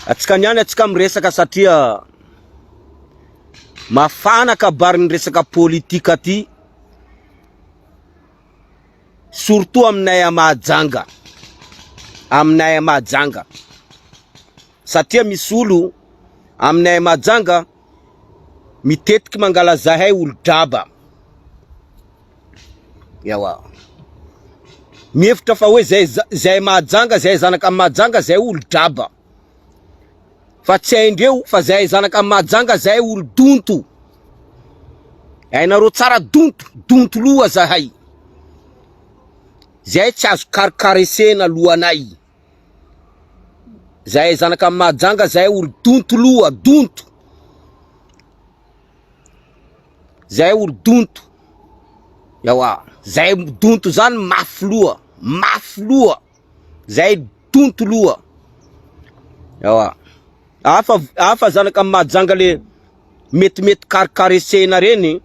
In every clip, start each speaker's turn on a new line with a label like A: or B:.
A: Atsika niany atsika miresaka satria mafana kabarin'ny resaka politika ty, surtout aminay Mahajanga. Aminay Mahajanga. Satria misy olo aminay Mahajanga mitetiky mangala zahay olo-draba. Yawa. Mihevitra fa hoe zay Mahajanga, zay zanaka Mahajanga, zay olo-draba. Fa tsy haindreo fa zay zanaka Mahajanga, zay olo-donto. Hainareo tsara donto loha zahay. Zay tsy azo karikaresena lohanay. Zay zanaka Mahajanga, zay olo-donto loha, donto. Zay olo-donto. Yawa, zay donto zany mafy loha. Zay donto loha. Yawa. Afa zanaka Mahajanga le mety karikaresena reny,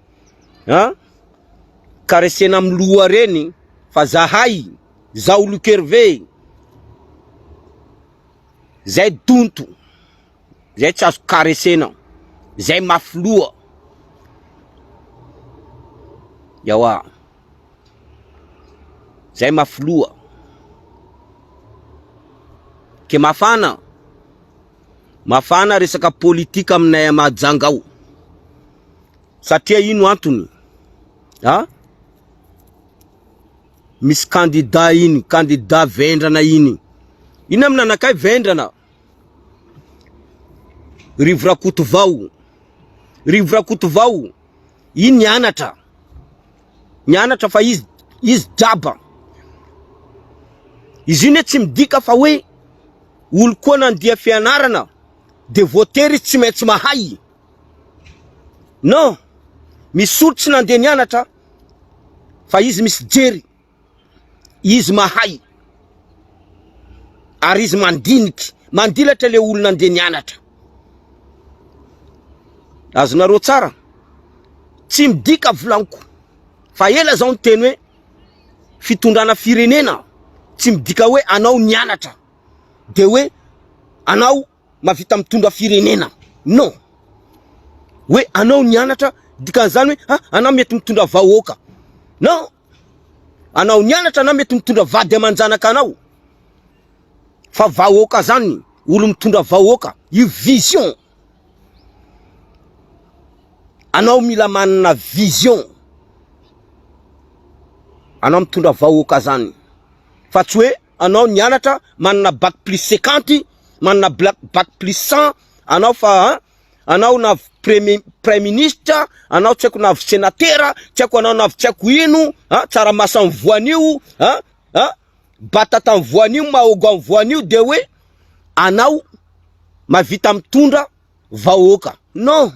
A: ha? Karesena amloha reny, fa zahay, zao Lukerve, zay donto. Zay tsy azo karesena. Zay mafy loha. Yawa. Zay mafy loha. Ke mafana resaka politika aminay Mahajanga ao. Satria ino antony? Ha? Misy candidat vendrana iny. Ino amina nakay vendrana? Rivrakotovao. Rivrakotovao. Iny nianatra. Nianatra fa izy jaba. Izy ine tsy midika fa hoe olo koa nandia fianarana de votery tsy maintsy mahay. Non. Misy olo tsy nandia nianatra fa izy misy jery. Izy mahay. Ary izy mandiniky. Mandilatra le olo nandia nianatra. Azonareo tsara? Tsy midika volanko. Fa ela zao teny hoe fitondrana firenena. Tsy midika hoe anao nianatra. De hoe anao mavita mitondra firenena. Non. Hoe anao nianatra dikan'izany hoe anao mety mitondra vahoaka. Non. Anao nianatra anao mety mitondra vady amanjanaka anao. Fa vahoaka zany, olo mitondra vahoaka, io vision. Anao mila manana vision. Anao mitondra vahoaka zany. Fa tsy hoe anao nianatra manana bac plus 50, manana bac plus 100, anao fa anao na premier ministre, anao tsy haiko na sénateur, tsy haiko anao na tsy haiko ino, tsaramaso amin'ny voanio, batata amin'ny voanio, mahogo amin'ny voanio, de hoe anao mavita mitondra vahoaka. Non.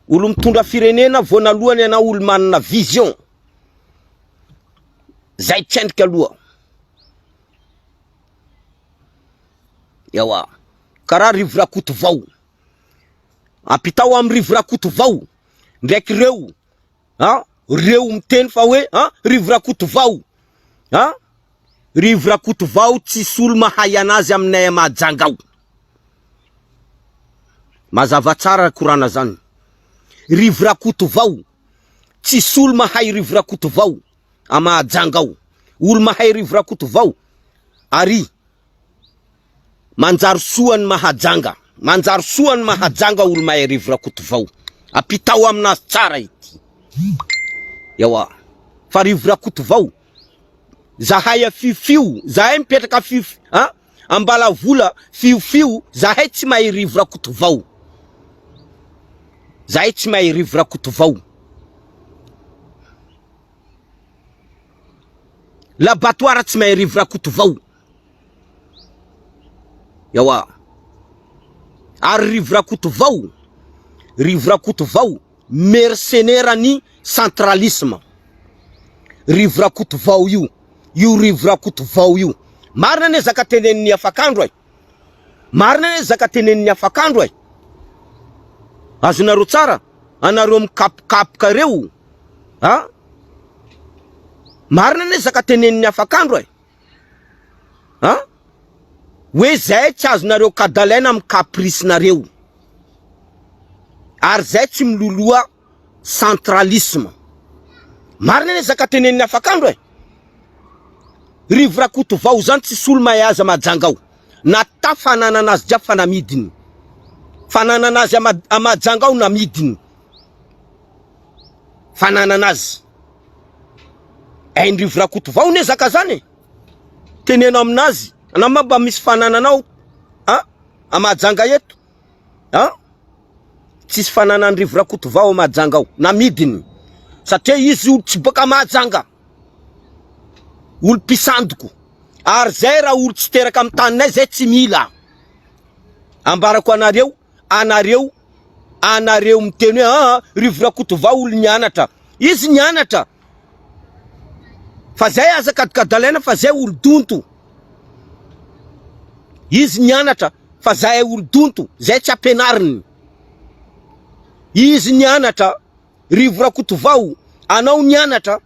A: Olo mitondra firenena voanalohany anao olo manana vision. Zay tsendrika aloha. Yawa. Kara Rivrakotovao. Apitao am Rivrakotovao. Ndraiky reo. Reo miteny fa hoe Rivrakotovao. Rivrakotovao tsisy olo mahay anazy aminay Mahajanga ao. Mazava tsara korana zany. Rivrakotovao. Tsisy olo mahay Rivrakotovao a Mahajanga ao. Olo mahay Rivrakotovao ary manjary soany Mahajanga. Manjary soany Mahajanga olo mahay Rivrakotovao. Apitao aminazy tsara ity. Yawa. Fa Rivrakotovao zahay fifio, zahay mipetraka fifio, ambala vola fifio, zahay tsy mahay Rivrakotovao. Zahay tsy mahay Rivrakotovao. L'abattoir tsy mahay Rivrakotovao. Yawa. Ary Rivrakotovao mercenaire ni centralisme. Rivrakotovao io Rivrakotovao io. Marina ne zaka tenen'ny afakandro ay. Marina ne zaka tenen'ny afakandro ay. Azonareo tsara? Anareo mikapokapoka reo. Marina ne zaka tenen'ny afakandro ay. hoe zay tsy azonareo kadalaina amin'ny caprice-nareo. Ary zay tsy miloloha centralisme. Marina ne zaka teneniny afakandro e. Rivo Rakotovao zany tsy solo mahaza Mahajangao. Nata fananana azy jiaby fa namidiny. Fananana azy a Mahajangao namidiny. Fananana azy. Rivo Rakotovao ne zaka zany. Teneno aminazy. Namaba misy fanananao a Mahajanga eto. Tsisy fananany Rivo Rakotovao a Mahajangao. Namidiny. Satria izy olo tsy boka Mahajanga. Olo pisandoko. Ary zay raha olo tsy teraka amin'ny taninay zay tsy mila. Ambarako anareo miteny hoe Rivo Rakotovao olo nianatra. Izy nianatra. Fa zay azakadalaina fa zay olo donto. Izy nianatra fa zay olo donto. Zay tsy ampenariny. Izy nianatra. Rivo Rakotovao anao nianatra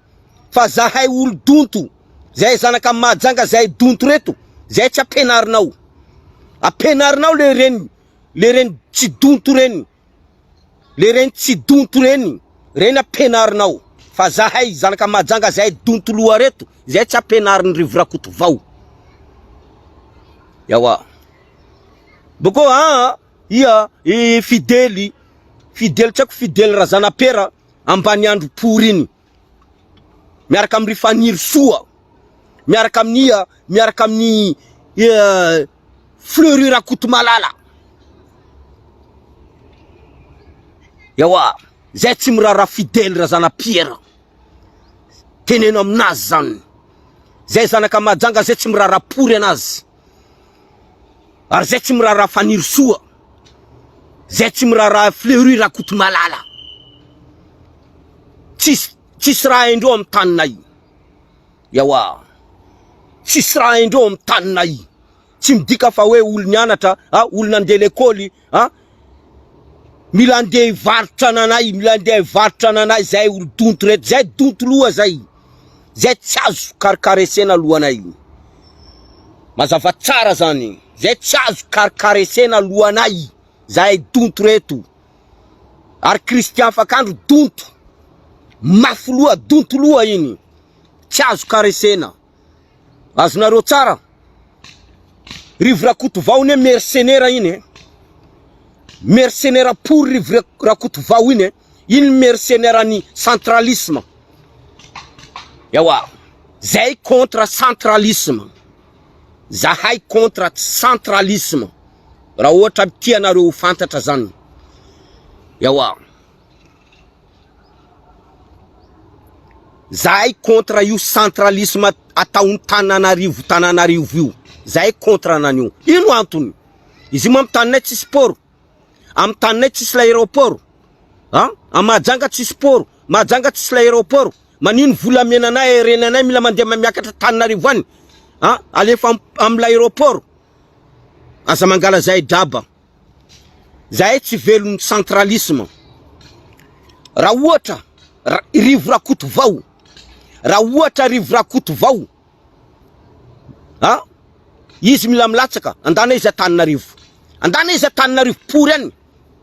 A: fa zahay olo donto. Zay zanaka Mahajanga zay donto reto. Zay tsy ampenarinao. Ampenarinao le reny tsy donto reny. Le reny tsy donto reny. Reny ampenarinao. Fa zahay zanaka Mahajanga zay donto loha reto. Zay tsy ampenarin Rivo Rakotovao. Yawa. Boko fidèle tsako fidèle Razanapera ambany andro pory iny. Miaraka amin'ny Rifaniry Soa. Miaraka amin'ny Fleury Rakotomalala. Yawa, zay tsy mirara fidèle Razanapera. Teneno aminazy zany. Zay zanaka Mahajanga zay tsy mirara pory anazy. Ary zay tsy mirara Rafaniry Soa. Zay tsy mirara Fleury Rakotomalala. Tsisy raha indreo amin'ny taninay. Yawa. Tsisy raha indreo amin'ny taninay. Tsy midika fa hoe olo nianatra, olo nandeha lekôly, mila andeha hivarotra nanay, zay olo donto reto, zay donto loha zay. Zay tsy azo karikaresena lohanay. Mazava tsara zany. Zay tsy azo karikaresena lohanay. Zay donto reto. Ary Christian Fakandro donto. Mafy loha, donto loha iny. Tsy azo karesena. Azonareo tsara. Rivo Rakotovao ne mercenaire iny. Mercenaire pour Rivo Rakotovao iny. Iny mercenaire ni centralisme. Yawa. Zay contre centralisme. Zahay contre centralisme. Raha ohatra tianareo fantatra zany. Yawa. Zahay contre io centralisme ataon'ny Tananarivo io. Zahay contre ananio. Ino antony? Izy mo amin'ny taninay tsisy poro. Amin'ny taninay tsisy l'aéroport. A Mahajanga tsisy poro. Mahajanga tsisy l'aéroport. Manino volamenanay renanay mila mandeha miakatra Tananarivo any. Alefa amin'ny l'aéroport. Aza mangala zay draba. Zahay tsy velon'ny centralisme. Raha ohatra Rivo Rakotovao. Raha ohatra Rivo Rakotovao. Izy mila milatsaka. Andana izy Tananarivo. Andana izy Tananarivo pory any.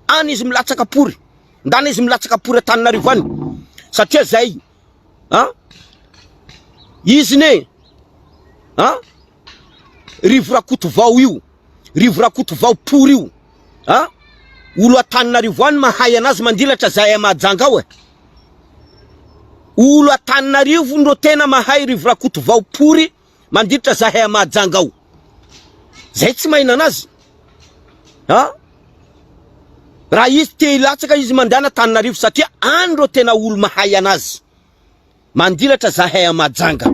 A: Any izy milatsaka pory. Andana izy milatsaka pory Tananarivo any. Satria zay. Izy ne. Rivo Rakotovao io. Rivo Rakotovao pory io. Olo Tananarivo any mahay anazy mandilatra zay Mahajangao e. Olo Tananarivo ndo tena mahay Rivo Rakotovao pory mandilatra zay Mahajangao. Zay tsy mahina anazy. Raha izy te hilatsaka izy mandana Tananarivo satria andro tena olo mahay anazy. Mandilatra zahay Mahajanga.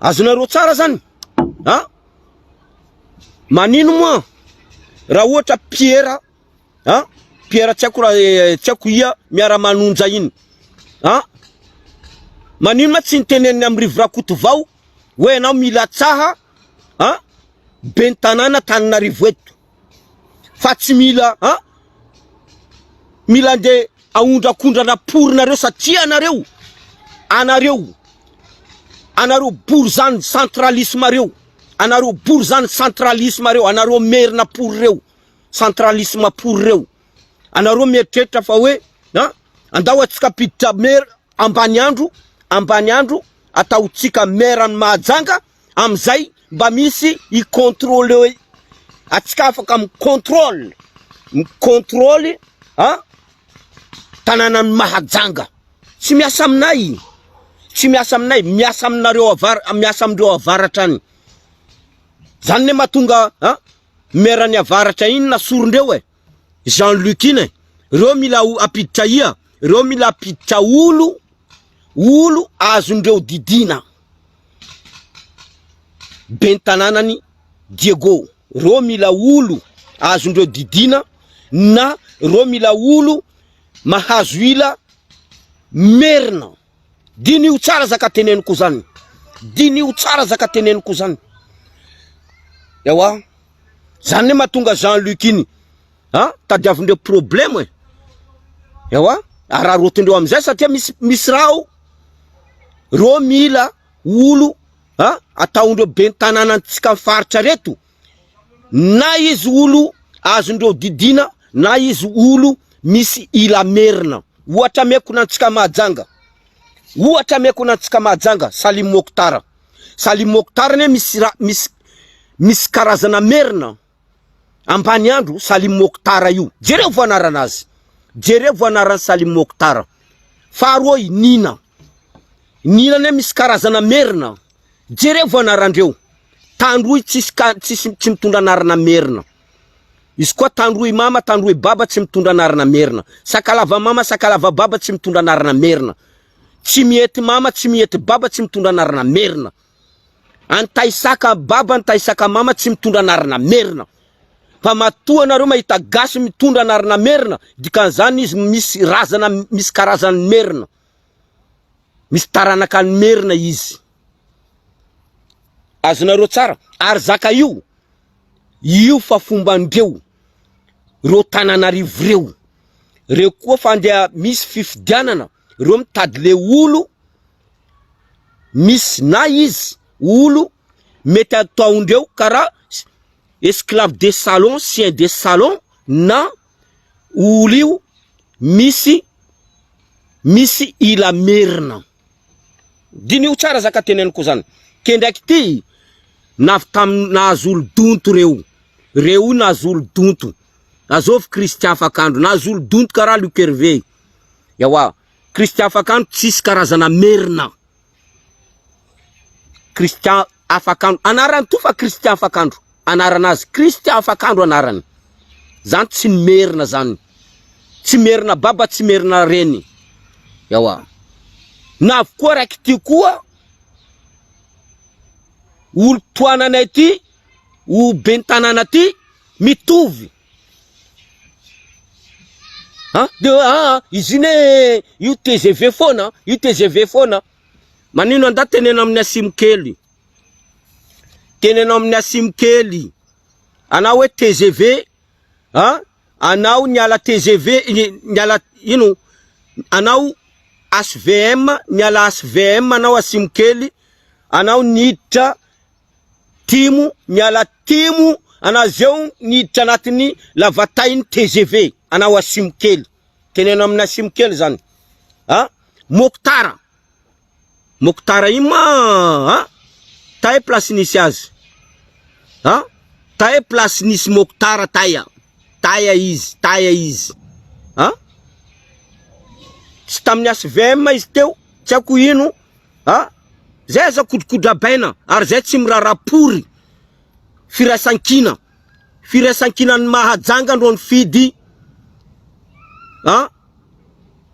A: Azonareo tsara zany. Manino moa? Raha ohatra Pierre, Pierre tsako ia miara manonja iny. Manino ma tsy niteneniny amin'ny Rivo Rakotovao hoe anao mila tsaha ben tanana Tananarivo eto. Fa tsy mila ande aondrakondrana porinareo satria anareo bory zany centralisme reo. anareo borzan centralisme reo, anareo merina pour reo, centralisme pour reo. Anareo mietrehitra fa hoe andao atsika piditra mer ambany andro ataotsika mera ny Mahajanga amzay mba misy i contrôle atsika afaka contrôle tanana ny Mahajanga. Tsy miasa aminay, miasa aminareo miasa amindreo avaratra any. Zany ne matonga mera ny avaratra iny na sorondreo Jean-Luc iny reo mila apiditra ia, reo mila apiditra olo azondreo didina. Bentananany Diego reo mila olo azondreo didina, na reo mila olo mahazo ila merina. Diny io tsara zaka teneniko zany, diny io tsara zaka teneniko zany. Yawa zany ne matonga Jean-Luc iny tadiavindreo problème yawa ararotindreo amizay satria misy rao reo mila olo ataondreo bentananantsika faritra reto, na izy olo azondreo didina, na izy olo misy ila merina. Ohatra meko nantsika Mahajanga, Salim Mokhtar ne misy karazana merina ambany andro. Salim Mokhtar io jereo voanaranazy, jereo voanaran Salim Mokhtar. Faharoy Nina ne misy karazana merina, jereo voanarandreo. Tandroy tsy mitondra anarana merina. Izy koa tandroy mama, tandroy baba tsy mitondra anarana merina. Sakalava mama, sakalava baba tsy mitondra anarana merina. Tsy miety mama, tsy miety baba tsy mitondra anarana merina. Antaisaka baba, antaisaka mama tsy mitondra anarana merina. Fa matoa anareo mahita gasy mitondra anarana merina, dikan'izany izy misy razana, misy karazany merina, misy taranaka ny merina izy. Azonareo tsara, ary zaka io fa fombandreo reo Tananarivo reo koa fandeha misy fifidianana, reo mitady le olo misy na izy olo mety ataondreo kara esclave de salon, chien de salon, na olo io misy ila merina. Diny io tsara zaka teneniko zany. Kendraiky ty nahazo olo donto reo nahazo olo donto. Azov Christian Afakandro nahazo olo donto kara Luc Hervé. Yawa Christian Afakandro tsisy karazana merina. Christian Afakandro anarany to fa Christian Afakandro anaranazy, Christian Afakandro anarany. Zany tsy merina zany, tsy merina baba, tsy merina reny. Yawa na koa raiky ty koa olo toananay ty, o bentanana ty mitovy. Izy ne io TGV fona, io TGV fona. Manino anda tenena amin'ny Asimokely, tenena amin'ny Asimokely. Anao hoe TGV, anao niala TGV, niala ino, anao SVM, niala SVM, anao Asimokely, anao niditra Timo, niala Timo, anao zeo niditra anatiny lavatainy TGV, anao Asimokely. Tenena amin'ny Asimokely zany. Mokhtar ima tae place nisy azy. Tae place nisy Mokhtar taya izy. Tsy tamin'ny SVM izy teo, tsy ako ino, zay za kodikodrabaina, ary zay tsy mirarapory. Firaisankina ny Mahajanga andro ny fidy,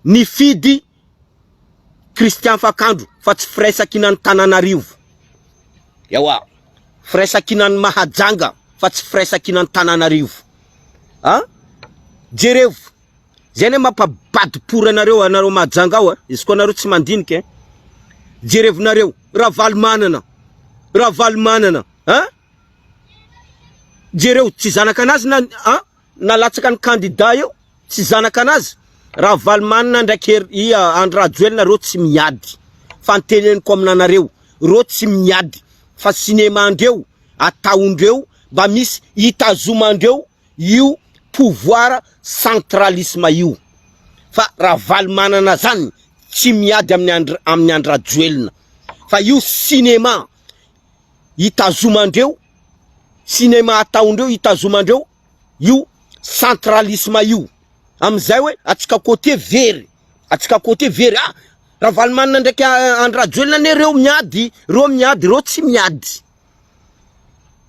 A: ny fidy Christian Afakandro, fa tsy firaisankina ny Tananarivo. Yawa firaisankina ny Mahajanga, fa tsy firaisankina ny Tananarivo. Jerevo zay ne mampabadipory anareo Mahajanga ao, izy koa anareo tsy mandiniky. Jerevonareo Ravalomanana, jereo tsy zanaka anazy na latsaka ny candidat io, tsy zanaka anazy. Ravalomanana ndraiky Andry Rajoelina reo tsy miady. Fanteneniko aminanareo, reo tsy miady. Fa cinéma andreo ataondreo mba misy itazomandreo io pouvoir centralisme io. Fa raha valmanana zany tsy miady amin'ny andra joelina. Fa io cinéma itazomandreo, cinéma ataondreo itazomandreo io centralisme io. Amizay hoe atsika côté very, atsika côté very, raha valmanana ndraiky andra joelina ne reo miady, reo tsy miady.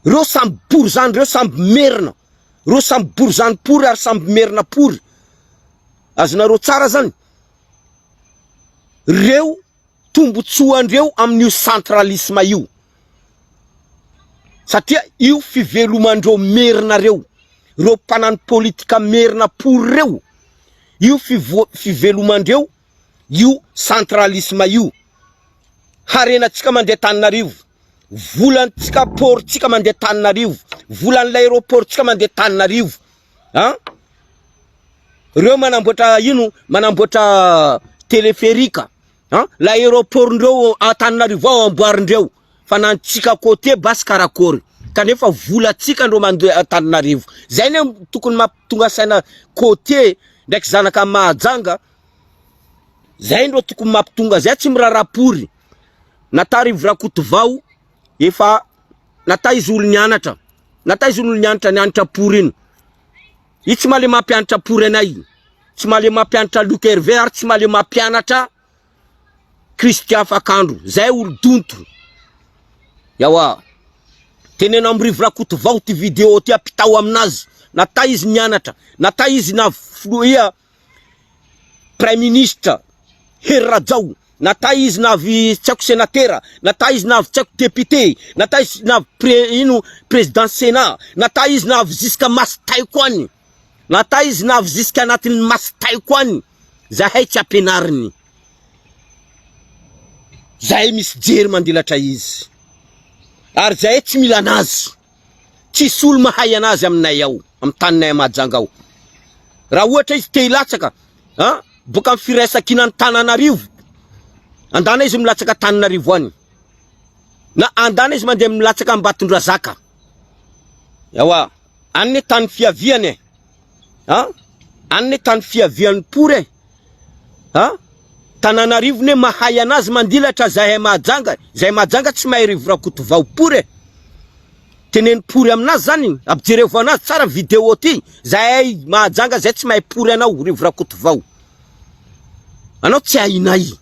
A: Reo samby bory zany, reo samby merina. Reo samby bory zany pory ary samby merina pory. Azonareo tsara zany. Reo tombotsoandreo amin'io centralisme io. Satria io fivelomandreo merina reo. Reo mpanano politika merina pory reo. Io fivelomandreo io centralisme io. Harenatsika mandeha Tananarivo, volantsika portsika mandeha Tananarivo, volan'aéroportsika mandeha Tananarivo. Reo manamboatra ino, manamboatra téléphérique. L'aéroportndreo a Tananarivo ao amboarindreo. Fa nantsika côté basy karakory. Kanefa volatsika ndreo mandeha Tananarivo. Zay ne tokony mampitonga saina côté ndraiky zanaka Mahajanga. Zay ndreo tokony mampitonga, zay tsy mirarapory. Nata Rivo Rakotovao efa nata izy olo nianatra. Nata izy olo nianatra pory ino. I tsy male mampianatra pory anay. Tsy male mampianatra Luc Hervé ary tsy male mampianatra Christian Fakandro. Zay olo donto. Yawa. Tenena am Rivo Rakotovao ty vidéo ty apitao aminazy. Nata izy nianatra. Nata izy na fluia Prime Ministre Hery Rajao. Nata izy navy tsako sénateur, nata izy navy tsako député, nata izy navy président Sénat, nata izy navy jusqu'à Mastay koany. Nata izy navy jusqu'à anatin'ny Mastay koany. Zahay tsy ampianariny. Zahay misy jery mandilatra izy. Ary zahay tsy mila anazy. Tsisy olo mahay anazy aminay ao, amin'ny taninay Mahajanga ao. Raha ohatra izy te hilatsaka, boka amin'ny firaisan-kinan'ny Tananarivo, andana izy milatsaka Tananarivo any. Na andana izy mandeha milatsaka Ambatondrazaka. Yawa, anne tany fiaviane. Anne tany fiavian'ny pory. Tananarivo ne mahay anazy mandilatra zahay Mahajanga. Zahay Mahajanga tsy mahay Rivo Rakotovao pory. Teneny pory aminazy zany, ampijerevo anazy tsara vidéo ty. Zahay Mahajanga zay tsy mahay pory anao Rivo Rakotovao. Anao tsy hainay.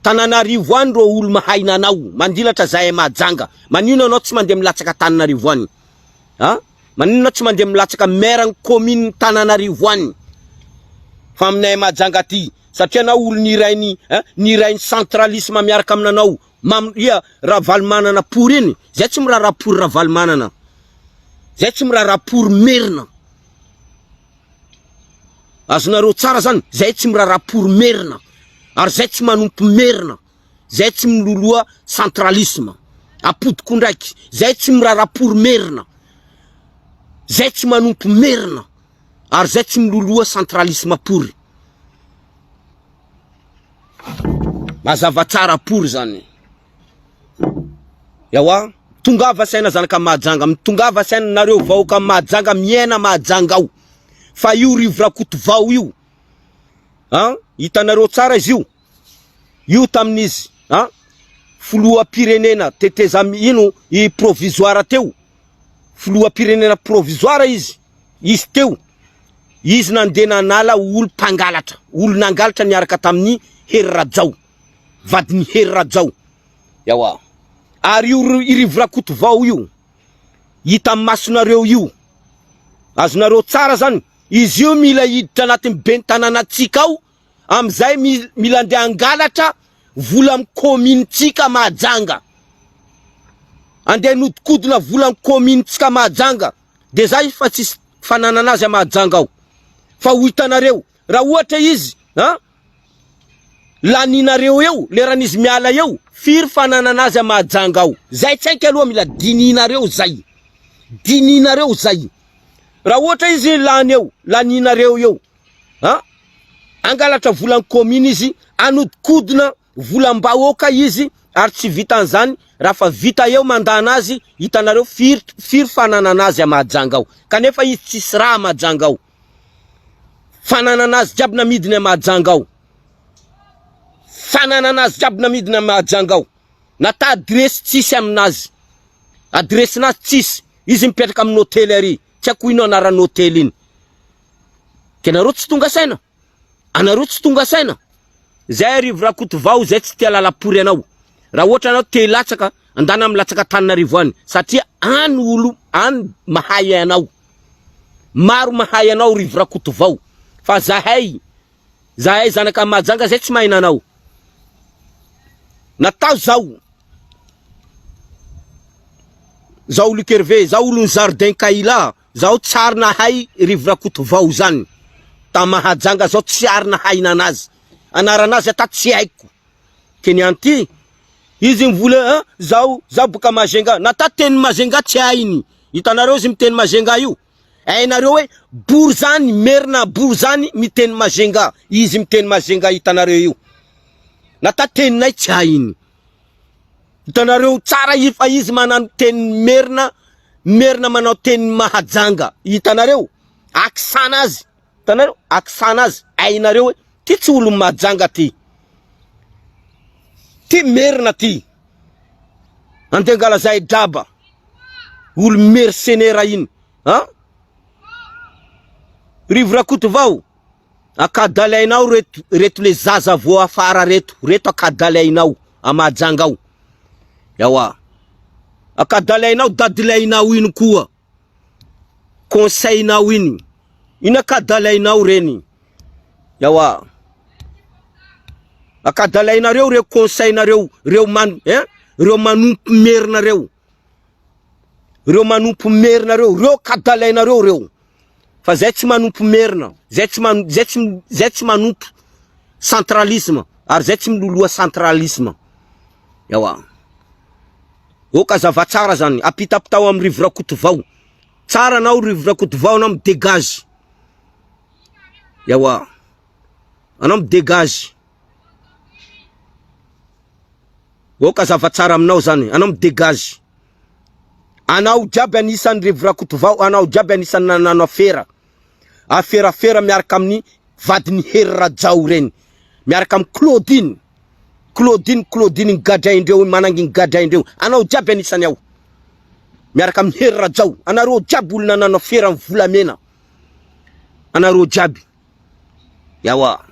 A: Tananarivo any ro olo mahay nanao, mandilatra zahay Mahajanga. Manino anao tsy mandeha milatsaka Tananarivo any? Manino anao tsy mandeha milatsaka maire commune Tananarivo any? Fa aminay Mahajanga ty, satria anao olo nirainy centralisme miaraka aminanao. Raha valmanana pory iny, zay tsy mirarapory raha valmanana. Zay tsy mirarapory merina. Azonareo tsara zany, zay tsy mirarapory merina. Ary zay tsy manompo merina. Zay tsy miloloha centralisme. Apodiko ndraiky, zay tsy mirarapory merina. Zay tsy manompo merina. Ary zay tsy miloloha centralisme pory. Mazava tsara pory zany. Yawa, tongava saina zanaka Mahajanga, mitongava saina nareo vahoaka Mahajanga, miena Mahajanga ao. Fa io Rivo Rakotovao io, hitanareo tsara izy io. Io tamin'izy, filoha pirenena teteza i provisoire teo. Filoha pirenena provisoire izy. Izy teo. Izy nandeha nanala olo mpangalatra. Olo nangalatra niaraka tamin'ny Hery Rajao. Vadin'ny Hery Rajao. Yawa. Ary io Rivo Rakotovao io, hita masonareo io. Azonareo tsara zany, izy io mila hiditra anatin'ny bentananatsika ao, amizay mila andeha angalatra vola amin'ny commune-tsika Mahajanga. Andeha nodikodina vola amin'ny commune-tsika Mahajanga. De zay fa tsisy fanananazy a Mahajanga ao. Fa ho hitanareo, raha ohatra izy, laninareo eo, leran'izy miala eo, firy fanananazy a Mahajanga ao. Zay tsaiky aloha mila dininareo zay. Dininareo zay. Raha ohatra izy lany eo, laninareo eo, angalatra volan commune izy, anodikodina volam-bahoaka izy ary tsy vita an'zany raha fa vita eo mandana azy hitanareo firy fananana azy Mahajanga ao kanefa izy tsisy raha Mahajanga ao fananana azy jiaby namidiny Mahajanga ao fananana azy jiaby namidiny Mahajanga ao nata adresy tsisy aminazy adresy nazy tsisy izy mipetraka amin'ny hôtely ary tsy ako ino anarany hôtely iny kenareo tsy tonga saina anareo tsy tonga saina zay Arivo Rakotovao zay tsy tia lalapory anao raha ohatra anao te latsaka andana amin'ny latsaka Tananarivo any satria any olo any mahay anao maro mahay anao Arivo Rakotovao fa zahay zanaka Mahajanga zay tsy mahina anao natao zao Lukerve zao olo Jardin Kaila zao tsara nahay Arivo Rakotovao zany ta Mahajanga zao tsara nahay nanazy anaranazy ata tsy haiko kenyanty izy mvola zao boka Mazenga nata teny Mazenga tsy hainy hitanareo izy miteny Mazenga io ainareo hoe bory zany merina bory zany miteny Mazenga izy miteny Mazenga hitanareo io nata teninay tsy hainy hitanareo tsara ifa izy manano teny merina manao teny Mahajanga hitanareo aksana azy hitanareo aksana azy ainareo hoe ty tsy olo Mahajanga ty merina ty andengala zay draba olo mercenaire iny Arivo Rakotovao akadalainao reto le zaza vo afara reto akadalainao Mahajanga ao yawa akadalainao dadilainao iny koa conseilnao iny akadalainao reny yawa akadalainareo reo conseilnareo reo manompo merinareo reo kadalainareo reo fa zay tsy manompo merina zay tsy manompo centralisme ary zay tsy miloloha centralisme yawa oka zava tsara zany apitapitao amin'ny Arivo Rakotovao tsara anao Arivo Rakotovao anao midégage yawa anao midégage oka zava tsara aminao zany anao midégage anao jiaby anisan'ny Arivo Rakotovao anao jiaby anisan'ny nanano afera miaraka amin'ny vadiny Hery Rajao reny miaraka amin'ny Claudine gadraindreo mananginy gadraindreo anao jiaby anisany ao miaraka amin'ny Hery Rajao anareo jiaby olo nanano afera amin'ny volamena anareo jiaby yawa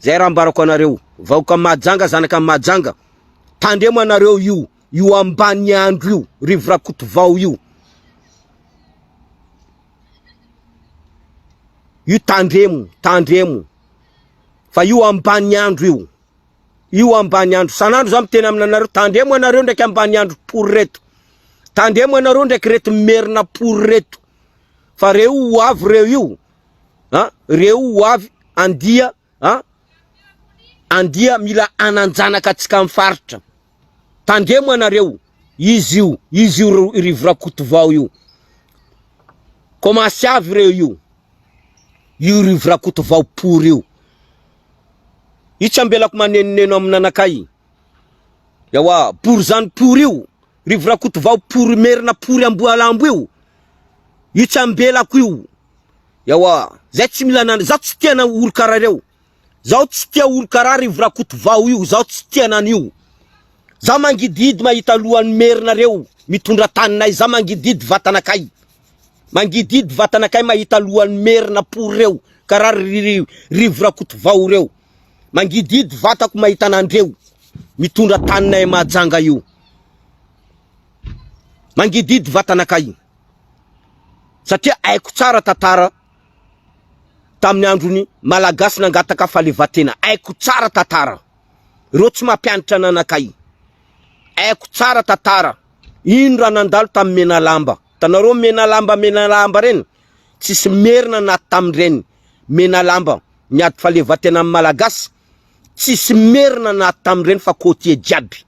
A: zay raha ambarako anareo vahoaka Mahajanga zanaka Mahajanga tandremo anareo io ambany andro io Arivo Rakotovao io tandremo fa io ambany andro io ambany andro sanandro za mitena aminanareo tandremo anareo ndraiky ambany andro pour reto tandremo anareo ndraiky reto merina pour reto fa reo oavy reo oavy andia mila ananjanaka tsika amin'ny faritra tandremo anareo izy io Arivo Rakotovao io commence avy reo io Arivo Rakotovao pour io itsy ambelako manenoneno aminanakay yawa pour zany pour io Arivo Rakotovao pour merina pour Amboalambo io itsy ambelako io yawa zay tsy mila zao tsy tiana olo karaha reo zao tsy tia olo karaha Arivo Rakotovao io zao tsy tiana an'io za mangididy mahita lohan'ny merinareo mitondra taninay za mangididy vatanakay mahita lohan'ny merina pour reo karaha Arivo Rakotovao reo mangididy vatako mahita anandreo mitondra taninay Mahajanga io mangididy vatanakay satria aiko tsara tatara tamin'ny androny malagasy nangataka fahaleovatena aiko tsara tatara reo tsy mampianatra nanakay aiko tsara tatara ino raha nandalo tamin'ny Menalamba tanareo Menalamba reny tsisy merina naty tamin'ireny Menalamba niady fahaleovatena amin'ny malagasy tsisy merina naty tamin'ireny fa côtier jiaby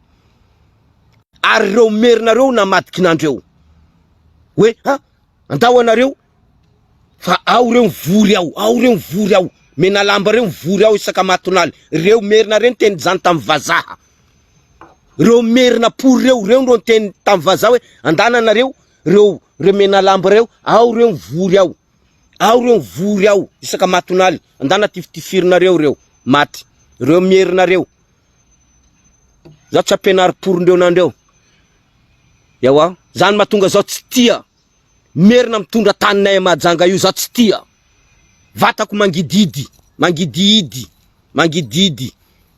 A: ary reo merina reo namadiky nandreo hoe andao anareo fa ao reo mivory ao Menalamba reo mivory ao isaka matonaly reo merina reny teny zany tamin'ny vazaha reo merina pour reo ndo ten tamvaza hoe andana nareo reo remena lamba reo ao reo vory ao vory ao isaka matonaly andana tiftifirina reo maty reo merina reo za tsy ampenary pour ndreo nandreo yawa zany matonga zao tsy tia merina mitondra taninay Mahajanga io za tsy tia vatako mangididy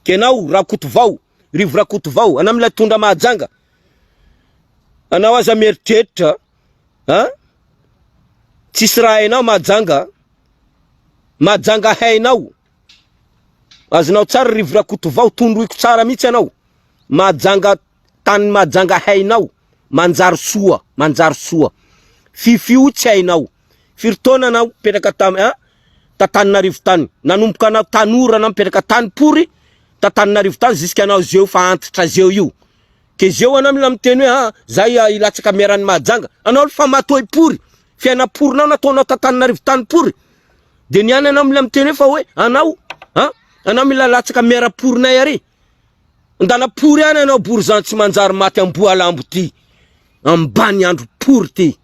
A: kenao Rakotovao rivo Rakotovao anao mila tondra Mahajanga anao aza meritreritra tsisy raha hainao Mahajanga hainao azonao tsara rivo Rakotovao tondroiko tsara mihitsy anao Mahajanga tany Mahajanga hainao manjary soa fifio tsy hainao firtona anao petraka Tatanarivo tany nanomboka anao tanora anao petraka tany pory Tatanarivo tany jusqu'à anao zeo fa antitra zeo io ke zeo anao mila miteny hoe zay ilatsaka merany Mahajanga anao fa matoy pory fiaina porinao nataonao Tatanarivo tany pory de niany anao mila miteny fa hoe anao mila latsaka mera porinay ary ndana pory any anao borzan tsy manjary maty Amboalambo ty ambany andro pory ty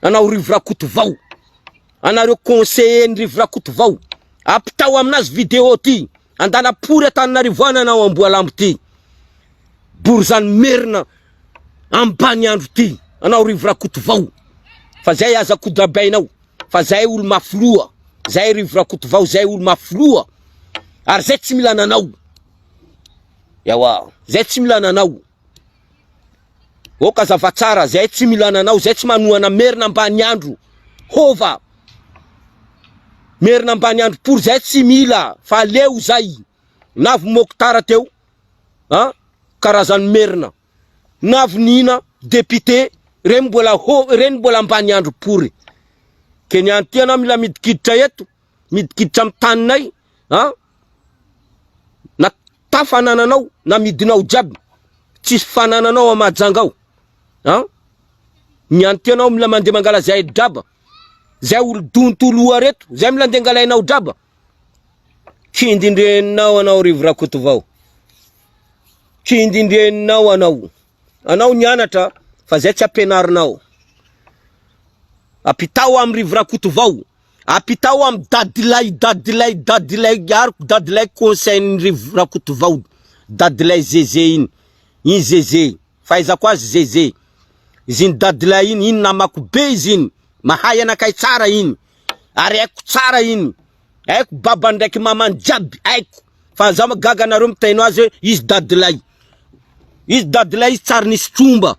A: anao rivo Rakotovao anareo conseiller rivo Rakotovao apitao aminazy vidéo ty andana pory Antananarivo any anao Amboalambo ty borzan merina ambany andro ty anao rivo Rakotovao fa zay aza kodrabainao fa zay olo mafloa zay rivo Rakotovao zay olo mafloa ary zay tsy mila nanao yawa zay tsy mila nanao oka zavatsara zay tsy mila nanao zay tsy manoana merina ambany andro hova merina ambany andro pour zay tsy mila fa leo zay navy Mokotara teo karazany merina navy Nina député reny mbola ambany andro pour ke niany ty anao mila midikiditra eto midikiditra amin'ny taninay na tafanananao na midinao jiaby tsisy fanananao a Mahajanga ao niany ty anao mila mandeha mangala zay draba zay olo dontoloa reto zay mila andeha angalainao draba kindindreninao anao rivo Rakotovao kindindreninao anao nianatra fa zay tsy ampenarinao apitao am rivo Rakotovao apitao am dadilay gariko dadilay conseil rivo Rakotovao dadilay zeze iny zeze faizako azy zeze iziny dadilay iny namako be iziny mahay anakay tsara iny ary aiko tsara iny aiko baba ndraiky mamany jiaby aiko fa za magaga nareo mitaino azy izy dadilay izy tsara nisy tromba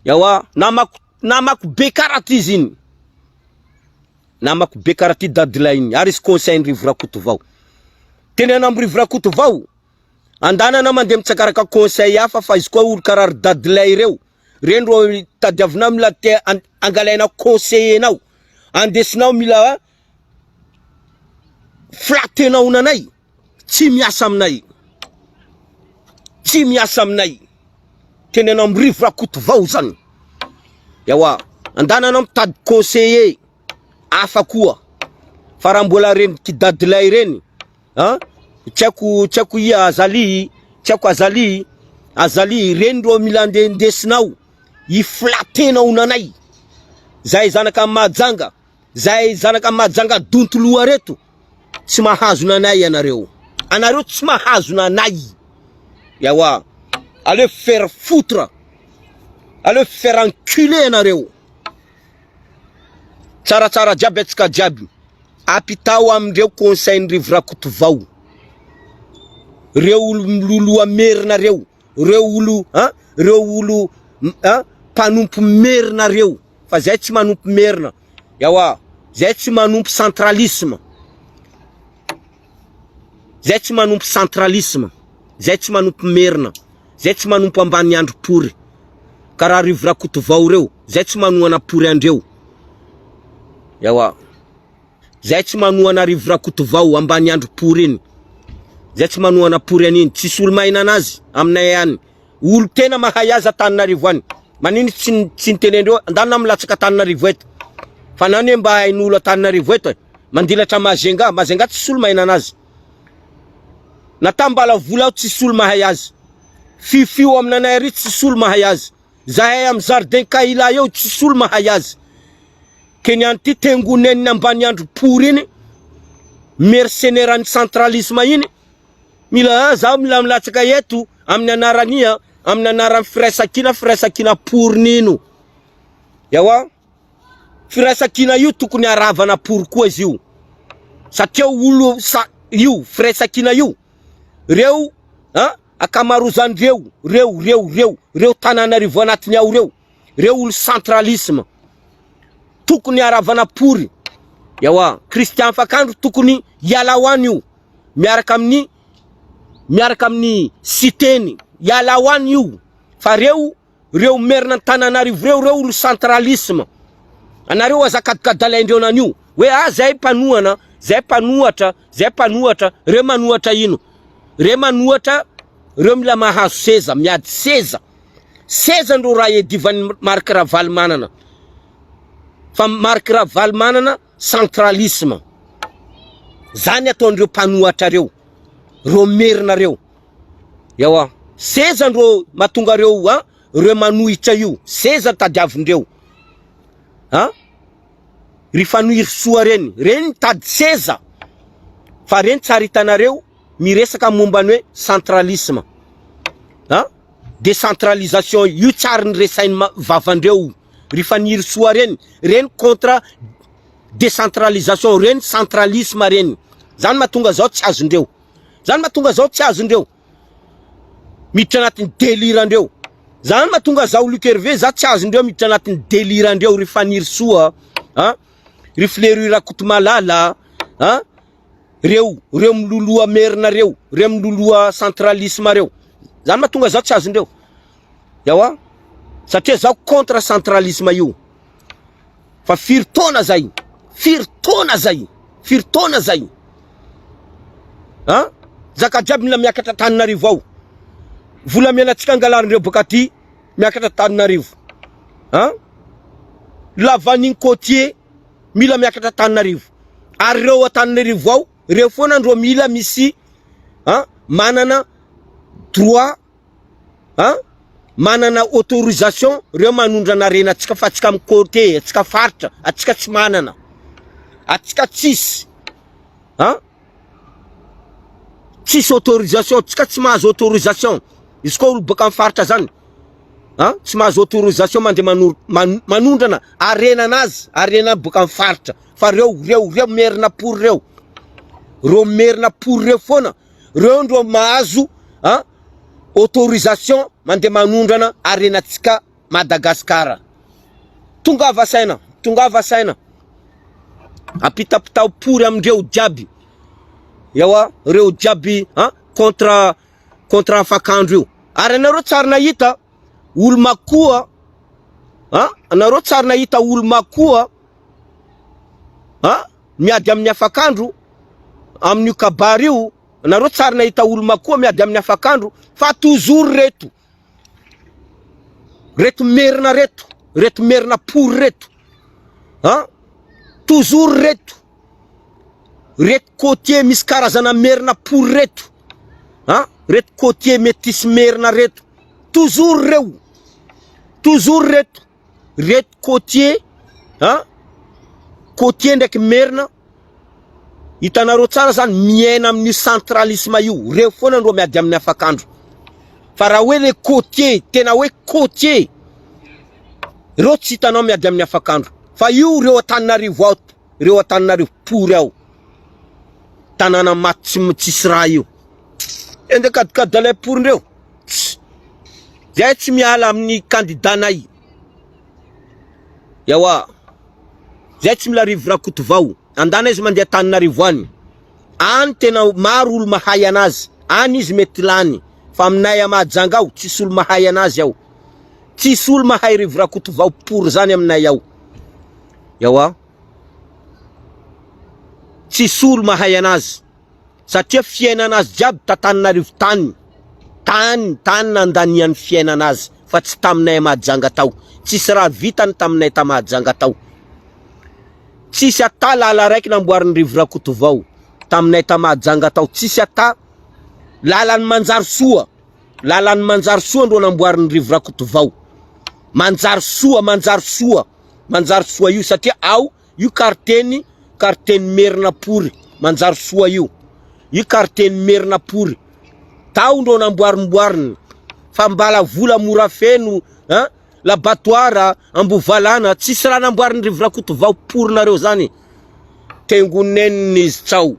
A: yawa namako be karaty izy iny namako be karaty dadilay iny ary izy conseil rivo Rakotovao tenena am rivo Rakotovao andana na mandeha mitsakaraka conseil hafa fa izy koa olo karary dadilay reo reno tadiavinao mila te angalainao conseillenao andesinao mila flatenao nanay tsy miasa aminay tenenao am rivo Rakotovao zany yawa andana anao mitady conseiller afa koa fa raha mbola reniky dadilay reny Tchako ia azali reny ro mila ndesinao iflatenao nanay zay zanaka Mahajanga dontoloa reto tsy mahazo nanay anareo tsy mahazo nanay yawa allez faire foutre allez faire enculer anareo tsara jiaby atsika jiaby apitao amindreo conseil rivo Rakotovao reo olo miloloa merina reo olo mpanompo merina reo fa zay tsy manompo merina yawa zay tsy manompo centralisme zay tsy manompo merina zay tsy manompo ambany andro pory karaha rivo Rakotovao reo zay tsy manoana pory andreo yawa zay tsy manoana rivo Rakotovao ambany andro pory iny zay tsy manoana pory aniny tsisy olo mahina anazy aminay any olo tena mahay azy Antananarivo any maniny tsy nitenendreo andana milatsaka Antananarivo eto fa nany mba hain'olo Antananarivo eto mandilatra Mazenga tsisy olo mahina anazy natambala vola tsisy olo mahay azy. Fifio aminanay ry tsisy olo mahay azy. Zahay am jardin kaila eo tsisy olo mahay azy. Kenian ty tengoneniny ambany andro pory iny, mercenaire centralisme iny, mila zaho mila milatsaka eto amin'ny anarania, amin'ny anaran'ny Firesakina pory nino. Yawa, Firesakina io tokony aravana pory koa izy io. Satria olo io Firesakina io, reo akamarozandreo, reo Tananarivo anatiny ao reo olo centralisme. Tokony aravana pory. Yawa, Christian Fakandro tokony yalawan io. Miaraka amin'ny siteny, yalawan io. Fa reo merina Tananarivo reo olo centralisme. Anareo azakadikadalaindreo nanio. We zay panoana, zay panoatra, reo manoatra ino. Reo manoatra, reo mila mahazo seza, miady seza. Seza ndro raha edivany Marc Ravalomanana. Fa Marc Ravalomanana centralisme. Zany ataondreo panoatra reo. Reo merina reo. Yawa, seza ndro matonga reo, reo manohitra io. Seza tadiavindreo. Rifanohiry soa reny tady seza. Fa reny tsaritanareo miresaka mombany hoe centralisme. Décentralisation io tsary niresainy vavandreo. Rifaniry soa reny contre décentralisation, reny centralisme reny. Zany matonga zao tsy azondreo. Miditra anatin'ny délirandreo. Zany matonga zao Luc Hervé za tsy azondreo miditra anatin'ny délirandreo. Rifaniry soa, riflerira kotomalala, reo miloloa merina reo miloloa centralisme reo. Zany matonga zao tsy azondreo. Yawa, satria zao contre centralisme io. Fa firtona zay. Zaka jiaby mila miakatra Tananarivo ao. Vola mialatsika angalarindreo boka ty miakatra Tananarivo. Lavaniny côtier mila miakatra Tananarivo. Ary reo a Tananarivo ao, reo foana andro mila misy manana droit, manana autorisation, reo manondrana rena atsika fa atsika amin'ny côté, atsika faritra, atsika tsy manana. Atsika tsisy. Tsisy autorisation, atsika tsy mahazo autorisation. Izy koa olo boka amin'ny faritra zany, tsy mahazo autorisation mandeha manondrana arena nazy, arena boka amin'ny faritra. Fa reo merina pory reo. Reo merina pory reo foana. Reo ndro mahazo autorisation mandeha manondrana arena tsika Madagasikara. Tongava saina. Apitapitao pory amindreo jiaby. Yawa, reo jiaby contre Fakandro io. Ary anareo tsara nahita olo makoa, anareo tsara nahita olo makoa, miady amin'ny Fakandro amin'io kabary io. Anareo tsara nahita olo makoa miady amin'ny Fakandro. Fa toujours reto merina pory reto. Toujours reto côtier misy karazana merina pory reto. Reto côtier métis merina reto. Toujours reto côtier, côtier ndraiky merina. Hitanareo tsara zany miaina amin'ny centralisme io. Reo foana andro miady amin'ny Fakandro. Fa raha hoe le côtier, tena hoe côtier, reo tsy hitanao miady amin'ny Fakandro. Fa io reo Tananarivo ao, reo Tananarivo pory ao. Tanana maty tsisy raha io. Ende kadikadalay pory reo. Zay tsy miala amin'ny candidanay. Yawa, zay tsy mila rivo Rakotovao. Andana izy mandeha Tananarivo any. Any tena maro olo mahay anazy. Any izy mety lany. Fa aminay Mahajanga ao, tsisy olo mahay anazy ao. Tsisy olo mahay rivo Rakotovao pory zany aminay ao. Yawa, tsisy olo mahay anazy. Satria fiaina anazy jiaby ta Tananarivo tany nandaniany fiaina anazy. Fa tsy taminay Mahajanga tao. Tsisy raha vitany taminay ta Mahajanga tao. Tsisy ata lala raiky namboariny rivo Rakotovao taminay ta Mahajanga tao. Tsisy ata Lalan'ny Manjarisoa. Lalan'ny Manjarisoa ndo namboarin'ny Rivo Rakotovao. Manjarisoa. Manjarisoa io satria ao io karteny Merinapory. Manjarisoa io. Io karteny Merinapory. Tao ndo namboarimboariny. Fa mbala vola mora feno, Labotoara, Ambovalana, tsisy raha namboarin'ny Rivo Rakotovao porinareo zany. Tengoneniny izy tsao.